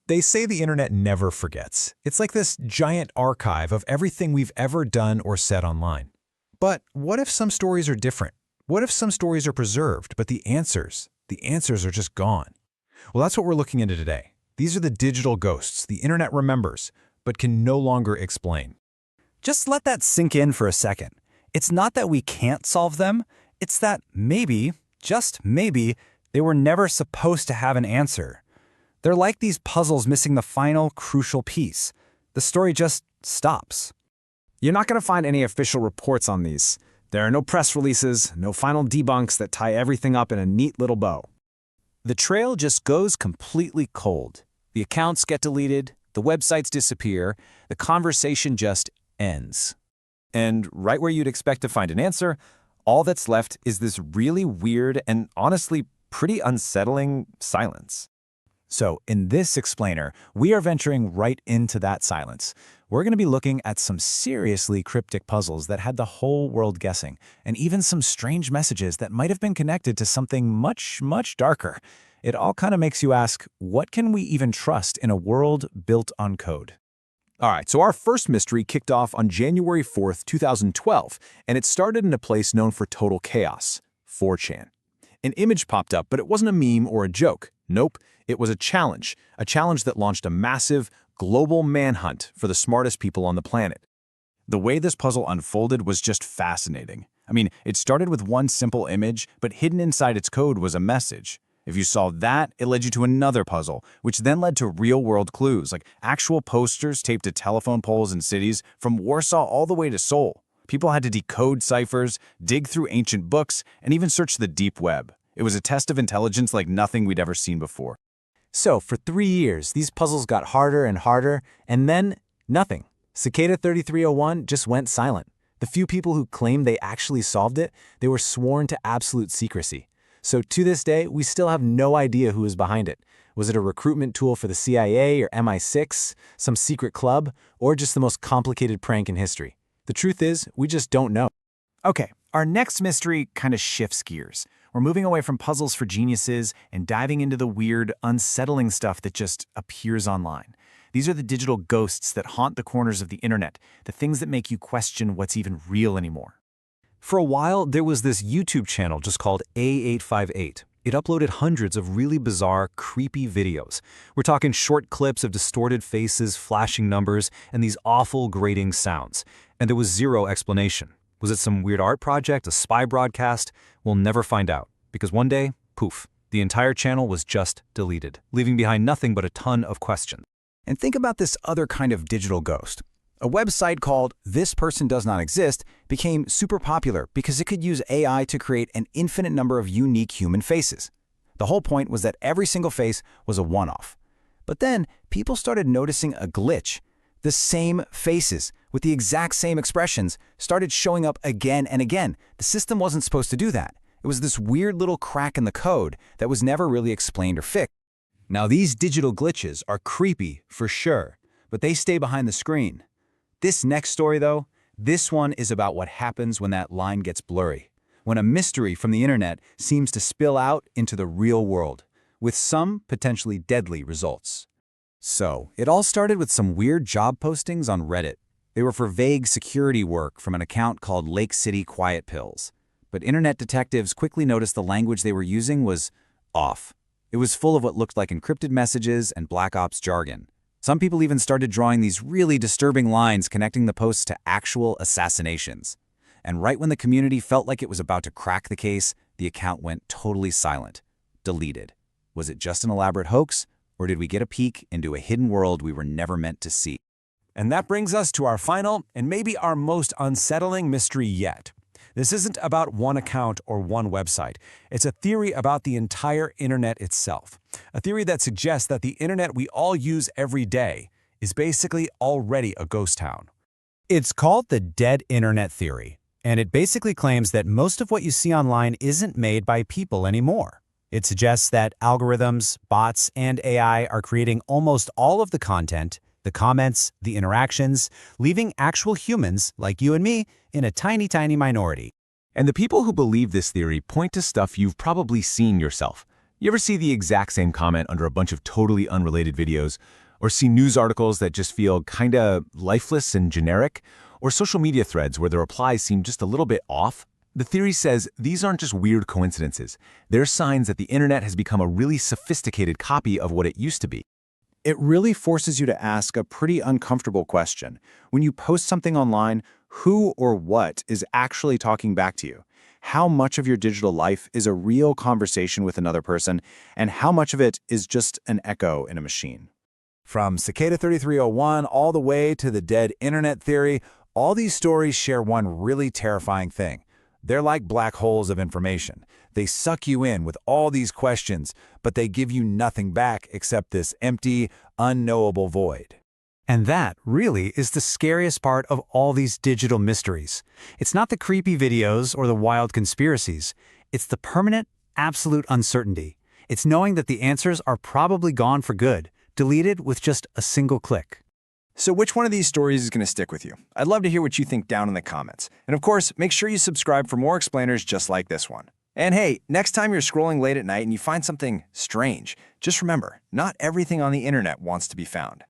They say the internet never forgets. It's like this giant archive of everything we've ever done or said online. But what if some stories are different? What if some stories are preserved, but the answers are just gone? Well, that's what we're looking into today. These are the digital ghosts the internet remembers, but can no longer explain. Just let that sink in for a second. It's not that we can't solve them, it's that maybe, just maybe, they were never supposed to have an answer. They're like these puzzles missing the final, crucial piece. The story just stops. You're not going to find any official reports on these. There are no press releases, no final debunks that tie everything up in a neat little bow. The trail just goes completely cold. The accounts get deleted, the websites disappear, the conversation just ends. And right where you'd expect to find an answer, all that's left is this really weird and honestly pretty unsettling silence. So in this explainer, we are venturing right into that silence. We're going to be looking at some seriously cryptic puzzles that had the whole world guessing, and even some strange messages that might have been connected to something much, much darker. It all kind of makes you ask, what can we even trust in a world built on code? All right, so our first mystery kicked off on January 4th, 2012, and it started in a place known for total chaos, 4chan. An image popped up, but it wasn't a meme or a joke. Nope, it was a challenge that launched a massive, global manhunt for the smartest people on the planet. The way this puzzle unfolded was just fascinating. I mean, it started with one simple image, but hidden inside its code was a message. If you solved that, it led you to another puzzle, which then led to real-world clues, like actual posters taped to telephone poles in cities from Warsaw all the way to Seoul. People had to decode ciphers, dig through ancient books, and even search the deep web. It was a test of intelligence like nothing we'd ever seen before. So for 3 years, these puzzles got harder and harder, and then nothing. Cicada 3301 just went silent. The few people who claimed they actually solved it, they were sworn to absolute secrecy. So to this day, we still have no idea who was behind it. Was it a recruitment tool for the CIA or MI6, some secret club, or just the most complicated prank in history? The truth is, we just don't know. Okay, our next mystery kind of shifts gears. We're moving away from puzzles for geniuses and diving into the weird, unsettling stuff that just appears online. These are the digital ghosts that haunt the corners of the internet, the things that make you question what's even real anymore. For a while, there was this YouTube channel just called A858. It uploaded hundreds of really bizarre, creepy videos. We're talking short clips of distorted faces, flashing numbers, and these awful grating sounds. And there was zero explanation. Was it some weird art project, a spy broadcast? We'll never find out, because one day, poof, the entire channel was just deleted, leaving behind nothing but a ton of questions. And think about this other kind of digital ghost. A website called This Person Does Not Exist became super popular because it could use AI to create an infinite number of unique human faces. The whole point was that every single face was a one-off. But then people started noticing a glitch. The same faces, with the exact same expressions, started showing up again and again. The system wasn't supposed to do that. It was this weird little crack in the code that was never really explained or fixed. Now these digital glitches are creepy for sure, but they stay behind the screen. This next story though, this one is about what happens when that line gets blurry, when a mystery from the internet seems to spill out into the real world, with some potentially deadly results. So, it all started with some weird job postings on Reddit. They were for vague security work from an account called Lake City Quiet Pills. But internet detectives quickly noticed the language they were using was off. It was full of what looked like encrypted messages and Black Ops jargon. Some people even started drawing these really disturbing lines connecting the posts to actual assassinations. And right when the community felt like it was about to crack the case, the account went totally silent, deleted. Was it just an elaborate hoax? Or did we get a peek into a hidden world we were never meant to see? And that brings us to our final and maybe our most unsettling mystery yet. This isn't about one account or one website. It's a theory about the entire internet itself. A theory that suggests that the internet we all use every day is basically already a ghost town. It's called the dead internet theory, and it basically claims that most of what you see online isn't made by people anymore. It suggests that algorithms, bots, and AI are creating almost all of the content, the comments, the interactions, leaving actual humans, like you and me, in a tiny, tiny minority. And the people who believe this theory point to stuff you've probably seen yourself. You ever see the exact same comment under a bunch of totally unrelated videos? Or see news articles that just feel kinda lifeless and generic? Or social media threads where the replies seem just a little bit off? The theory says these aren't just weird coincidences. They're signs that the internet has become a really sophisticated copy of what it used to be. It really forces you to ask a pretty uncomfortable question. When you post something online, who or what is actually talking back to you? How much of your digital life is a real conversation with another person, and how much of it is just an echo in a machine? From Cicada 3301 all the way to the dead internet theory, all these stories share one really terrifying thing. They're like black holes of information. They suck you in with all these questions, but they give you nothing back except this empty, unknowable void. And that really is the scariest part of all these digital mysteries. It's not the creepy videos or the wild conspiracies. It's the permanent, absolute uncertainty. It's knowing that the answers are probably gone for good, deleted with just a single click. So which one of these stories is going to stick with you? I'd love to hear what you think down in the comments. And of course, make sure you subscribe for more explainers just like this one. And hey, next time you're scrolling late at night and you find something strange, just remember, not everything on the internet wants to be found.